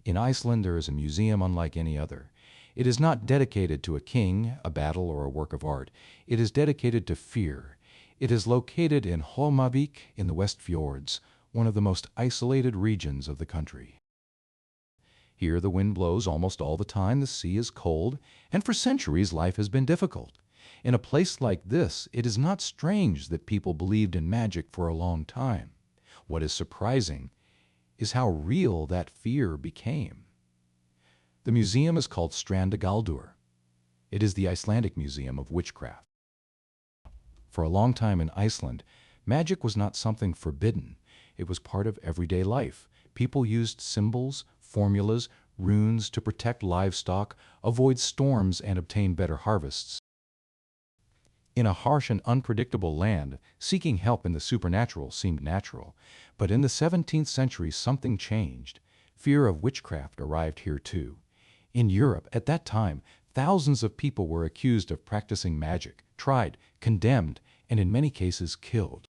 In Iceland, there is a museum unlike any other. It is not dedicated to a king, a battle, or a work of art. It is dedicated to fear. It is located in Holmavik in the Westfjords, one of the most isolated regions of the country. Here the wind blows almost all the time, the sea is cold, and for centuries life has been difficult. In a place like this, it is not strange that people believed in magic for a long time. What is surprising is how real that fear became. The museum is called Strandagaldur. It is the Icelandic Museum of Witchcraft. For a long time in Iceland, magic was not something forbidden. It was part of everyday life. People used symbols, formulas, runes to protect livestock, avoid storms, and obtain better harvests. In a harsh and unpredictable land, seeking help in the supernatural seemed natural. But in the 17th century, something changed. Fear of witchcraft arrived here too. In Europe, at that time, thousands of people were accused of practicing magic, tried, condemned, and in many cases killed.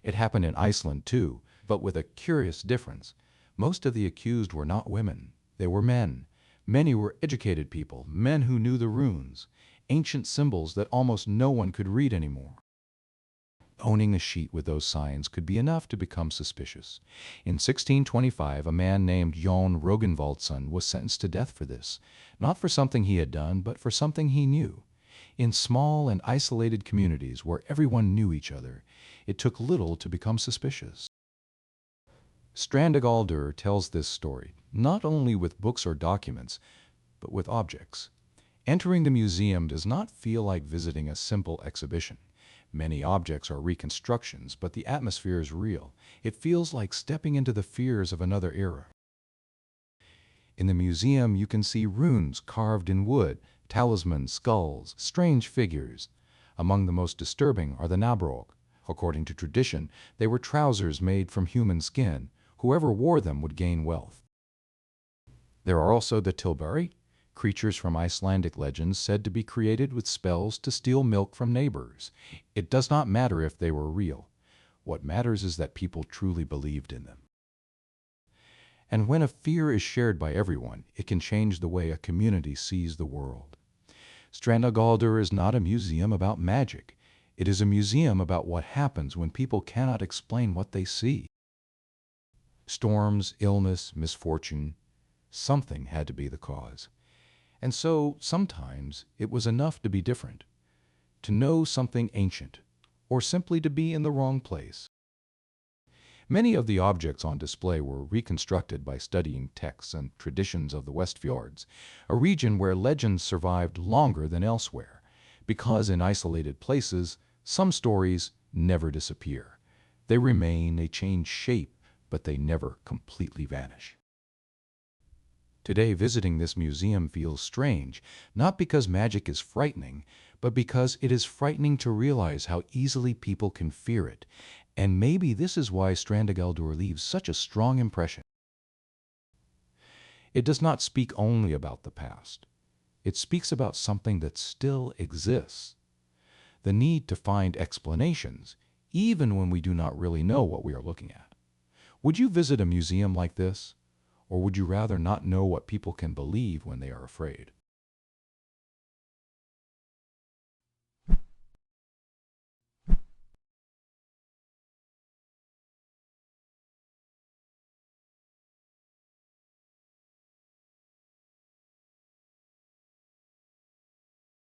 It happened in Iceland too, but with a curious difference. Most of the accused were not women. They were men. Many were educated people, men who knew the runes, ancient symbols that almost no one could read anymore. Owning a sheet with those signs could be enough to become suspicious. In 1625, a man named Jon Rognvaldsson was sentenced to death for this, not for something he had done, but for something he knew. In small and isolated communities where everyone knew each other, it took little to become suspicious. Strandagaldur tells this story, not only with books or documents, but with objects. Entering the museum does not feel like visiting a simple exhibition. Many objects are reconstructions, but the atmosphere is real. It feels like stepping into the fears of another era. In the museum, you can see runes carved in wood, talismans, skulls, strange figures. Among the most disturbing are the nabrok. According to tradition, they were trousers made from human skin. Whoever wore them would gain wealth. There are also the tilbury, creatures from Icelandic legends said to be created with spells to steal milk from neighbors. It does not matter if they were real. What matters is that people truly believed in them. And when a fear is shared by everyone, it can change the way a community sees the world. Strandagaldur is not a museum about magic. It is a museum about what happens when people cannot explain what they see. Storms, illness, misfortune, something had to be the cause. And so, sometimes, it was enough to be different, to know something ancient, or simply to be in the wrong place. Many of the objects on display were reconstructed by studying texts and traditions of the Westfjords, a region where legends survived longer than elsewhere, because in isolated places, some stories never disappear. They remain, they change shape, but they never completely vanish. Today, visiting this museum feels strange, not because magic is frightening, but because it is frightening to realize how easily people can fear it. And maybe this is why Strandagaldur leaves such a strong impression. It does not speak only about the past. It speaks about something that still exists. The need to find explanations, even when we do not really know what we are looking at. Would you visit a museum like this? Or would you rather not know what people can believe when they are afraid?